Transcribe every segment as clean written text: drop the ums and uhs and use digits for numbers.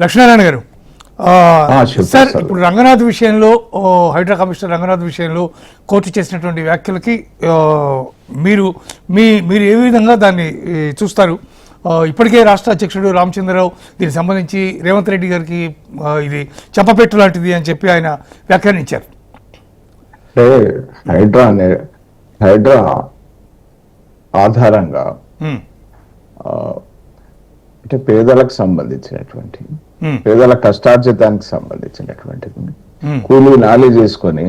లక్ష్మీనారాయణ గారు సార్, ఇప్పుడు రంగనాథ్ విషయంలో, హైడ్రా కమిషనర్ రంగనాథ్ విషయంలో కోర్టు చేసినటువంటి వ్యాఖ్యలకి మీరు ఏ విధంగా దాన్ని చూస్తారు? ఇప్పటికే రాష్ట్ర అధ్యక్షుడు రామచంద్రరావు దీనికి సంబంధించి రేవంత్ రెడ్డి గారికి ఇది చెప్పపెట్టు లాంటిది అని చెప్పి ఆయన వ్యాఖ్యానించారు. హైడ్రా ఆధారంగా అంటే పేదలకు సంబంధించినటువంటి, పేదల కష్టార్జితానికి సంబంధించినటువంటిది కూలీ నాలి చేసుకొని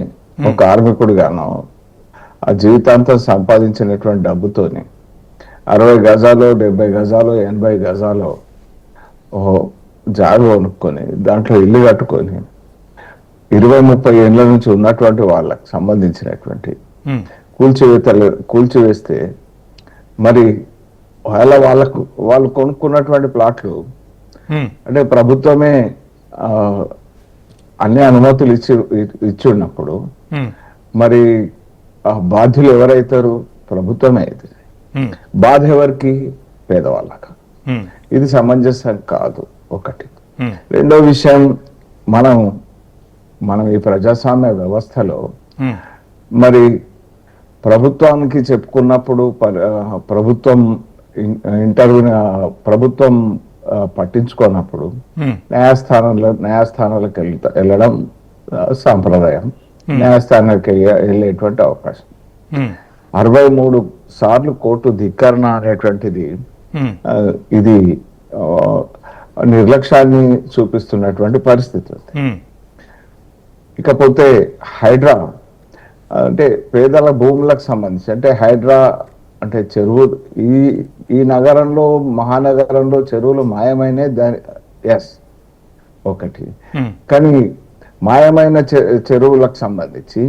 ఒక కార్మికుడిగానో ఆ జీవితాంతం సంపాదించినటువంటి డబ్బుతోని 60 గజాలు 70 గజాలు 80 గజాలు జాగా కొనుక్కొని దాంట్లో ఇల్లు కట్టుకొని 20-30 ఏళ్ళ నుంచి ఉన్నటువంటి వాళ్ళకి సంబంధించినటువంటి కూల్చివేస్తే మరి వాళ్ళు కొనుక్కున్నటువంటి ప్లాట్లు అంటే ప్రభుత్వమే అన్ని అనుమతులు ఇచ్చి ఉన్నప్పుడు మరి బాధ్యులు ఎవరైతారు? ప్రభుత్వమే అవుతుంది. బాధ ఎవరికి? పేదవాళ్ళకు. ఇది సమంజసం కాదు ఒకటి. రెండో విషయం, మనం ఈ ప్రజాస్వామ్య వ్యవస్థలో మరి ప్రభుత్వానికి చెప్పుకున్నప్పుడు ప్రభుత్వం పట్టించుకున్నప్పుడు న్యాయస్థానాలకు వెళ్ళడం సాంప్రదాయం. న్యాయస్థానానికి వెళ్ళేటువంటి అవకాశం. 63 సార్లు కోర్టు ధిక్కరణ అనేటువంటిది ఇది నిర్లక్ష్యాన్ని చూపిస్తున్నటువంటి పరిస్థితి ఉంది. ఇకపోతే హైడ్రా అంటే పేదల భూములకు సంబంధించి, అంటే హైడ్రా అంటే చెరువు ఈ నగరంలో, మహానగరంలో చెరువులు మాయమైన ఒకటి. కానీ మాయమైన చెరువులకు సంబంధించి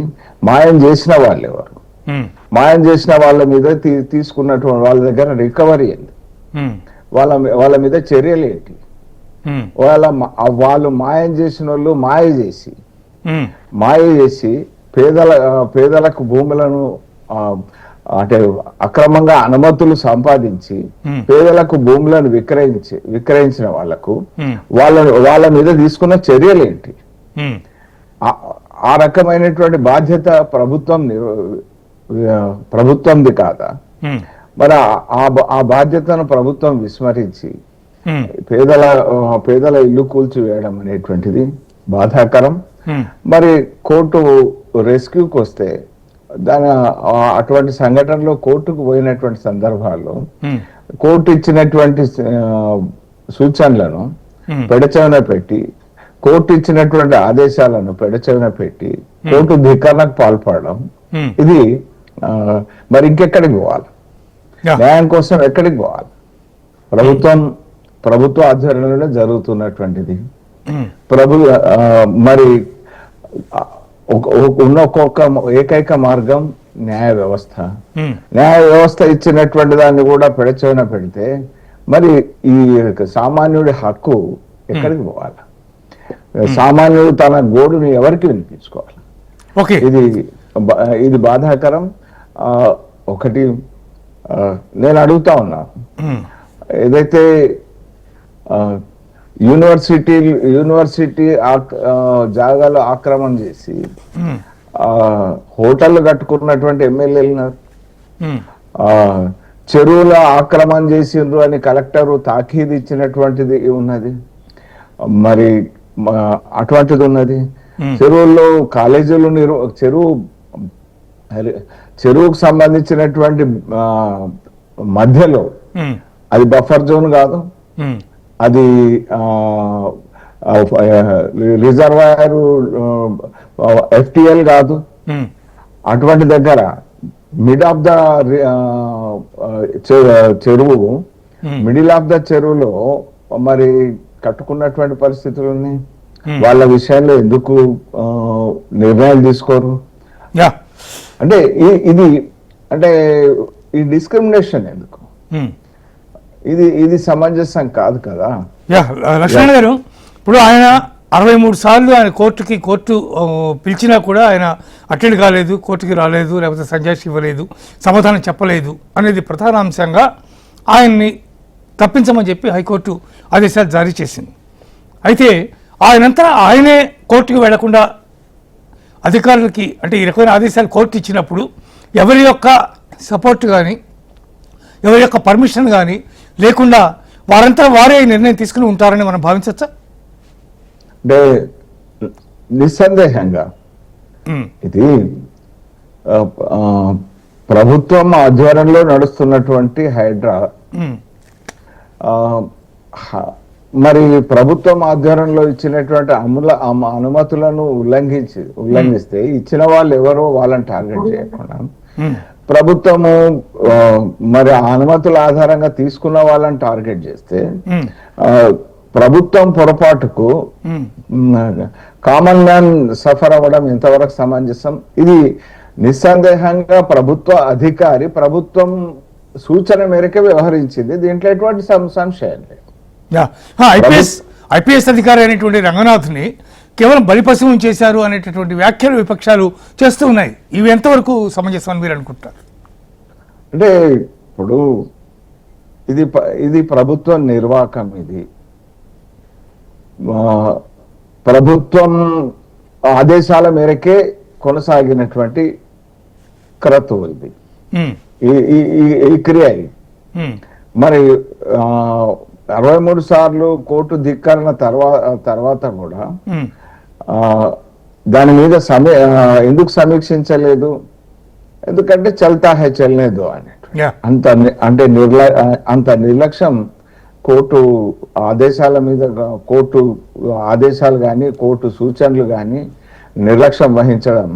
మాయం చేసిన వాళ్ళు ఎవరు? మాయం చేసిన వాళ్ళ మీద తీసుకున్నటువంటి వాళ్ళ దగ్గర రికవరీ ఏంటి? వాళ్ళ మీద చర్యలు ఏంటి? వాళ్ళు మాయం చేసిన వాళ్ళు మాయ చేసి పేదలకు భూములను అంటే అక్రమంగా అనుమతులు సంపాదించి పేదలకు భూములను విక్రయించిన వాళ్ళకు వాళ్ళ మీద తీసుకున్న చర్యలు ఏంటి? ఆ రకమైనటువంటి బాధ్యత ప్రభుత్వంది కాదా? మరి ఆ బాధ్యతను ప్రభుత్వం విస్మరించి పేదల ఇల్లు కూల్చివేయడం అనేటువంటిది బాధాకరం. మరి కోర్టు రెస్క్యూకి వస్తే అటువంటి సంఘటనలో కోర్టుకు పోయినటువంటి సందర్భాల్లో కోర్టు ఇచ్చినటువంటి సూచనలను పెడచెవిన పెట్టి, కోర్టు ఇచ్చినటువంటి ఆదేశాలను పెడచెవిన పెట్టి కోర్టు ధిక్కరణకు పాల్పడడం, ఇది మరి ఇంకెక్కడికి పోవాలి? న్యాయం కోసం ఎక్కడికి పోవాలి? ప్రభుత్వ ఆధ్వర్యంలో జరుగుతున్నటువంటిది. మరి ఉన్న ఏకైక మార్గం న్యాయ వ్యవస్థ ఇచ్చినటువంటి దాన్ని కూడా పెడచెవిన పెడితే మరి ఈ సామాన్యుడి హక్కు ఎక్కడికి పోవాలి? సామాన్యుడు తన గోడుని ఎవరికి వినిపించుకోవాలి? ఇది బాధాకరం. ఒకటి నేను అడుగుతా ఉన్నాను, ఏదైతే యూనివర్సిటీ జాగాలు ఆక్రమణ చేసి హోటళ్లు కట్టుకున్నటువంటి ఎమ్మెల్యేలు, చెరువుల ఆక్రమణ చేసిండ్రు అని కలెక్టరు తాకీదు ఇచ్చినటువంటిది ఉన్నది. మరి అటువంటిది ఉన్నది. చెరువుల్లో కాలేజీలు చెరువుకు సంబంధించినటువంటి మధ్యలో అది బఫర్ జోన్ కాదు, అది రిజర్వాయర్ FTL కాదు. అటువంటి దగ్గర మిడ్ ఆఫ్ ద చెరువు, మిడిల్ ఆఫ్ ద చెరువులో మరి కట్టుకున్నటువంటి పరిస్థితులు ఉన్నాయి. వాళ్ళ విషయంలో ఎందుకు నిర్ణయాలు తీసుకోరు? అంటే ఇది అంటే ఈ డిస్క్రిమినేషన్ ఎందుకు? ఇది సమంజసం కాదు కదా. లక్ష్మణ్ గారు, ఇప్పుడు ఆయన 63 సార్లు ఆయన కోర్టు పిలిచినా కూడా ఆయన అటెండ్ కాలేదు, కోర్టుకి రాలేదు, లేకపోతే సంజాయిషి ఇవ్వలేదు, సమాధానం చెప్పలేదు అనేది ప్రధాన అంశంగా ఆయన్ని తప్పించమని చెప్పి హైకోర్టు ఆదేశాలు జారీ చేసింది. అయితే ఆయనంతా ఆయనే కోర్టుకు వెళ్లకుండా అధికారులకి అంటే ఈ రకమైన ఆదేశాలు కోర్టు ఇచ్చినప్పుడు ఎవరి యొక్క సపోర్ట్ కానీ ఎవరి యొక్క పర్మిషన్ కానీ లేకుండా వారంతా వారే ఈ నిర్ణయం తీసుకుని ఉంటారని మనం భావించవచ్చా? అంటే నిస్సందేహంగా ఇది ప్రభుత్వం ఆధ్వర్యంలో నడుస్తున్నటువంటి హైడ్రా మరి ప్రభుత్వం ఆధ్వర్యంలో ఇచ్చినటువంటి అనుమతులను ఉల్లంఘిస్తే ఇచ్చిన వాళ్ళు ఎవరో వాళ్ళని టార్గెట్ చేయకుండా ప్రభుత్వము మరి అనుమతుల ఆధారంగా తీసుకున్న వాళ్ళని టార్గెట్ చేస్తే ప్రభుత్వం పొరపాటుకు కామన్ మ్యాన్ సఫర్ అవ్వడం ఎంతవరకు సమంజసం? ఇది నిస్సందేహంగా ప్రభుత్వ అధికారి ప్రభుత్వం సూచన మేరకే వ్యవహరించింది, దీంట్లో ఎటువంటి సంశయం లేదు. ఐపీఎస్ అధికారి అయినటువంటి రంగనాథ్ని కేవలం బలిపశువుని చేశారు అనేటటువంటి వ్యాఖ్యలు విపక్షాలు చేస్తూ ఉన్నాయి. ఇవి ఎంతవరకు సమంజసం అని మీరు అనుకుంటారు? అంటే ఇప్పుడు ఇది ప్రభుత్వ నిర్వాహకం, ఇది ప్రభుత్వం ఆదేశాల మేరకే కొనసాగినటువంటి క్రతువు ఇది, ఈ క్రియ. మరి 63 సార్లు కోర్టు ధిక్కరణ తర్వాత కూడా దాని మీద ఎందుకు సమీక్షించలేదు? ఎందుకంటే చల్తా హై చల్నేదో అని అంత నిర్లక్ష్యం కోర్టు ఆదేశాల మీద, కోర్టు ఆదేశాలు కానీ కోర్టు సూచనలు కానీ నిర్లక్ష్యం వహించడం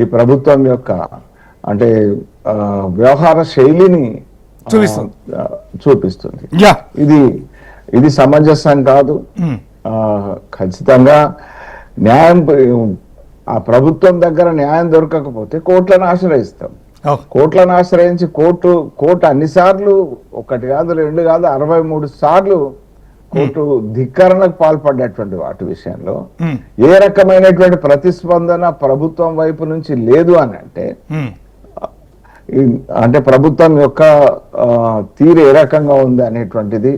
ఈ ప్రభుత్వం యొక్క అంటే వ్యవహార శైలిని చూపిస్తుంది. ఇది సమంజసం కాదు. ఖచ్చితంగా న్యాయం ఆ ప్రభుత్వం దగ్గర న్యాయం దొరకకపోతే కోర్టులను ఆశ్రయిస్తాం. కోర్టులను ఆశ్రయించి కోర్టు అన్నిసార్లు, ఒకటి కాదు రెండు కాదు 63 సార్లు కోర్టు ధిక్కరణకు పాల్పడ్డటువంటి వాటి విషయంలో ఏ రకమైనటువంటి ప్రతిస్పందన ప్రభుత్వం వైపు నుంచి లేదు అని అంటే ప్రభుత్వం యొక్క తీరు ఏ రకంగా ఉంది అనేటువంటిది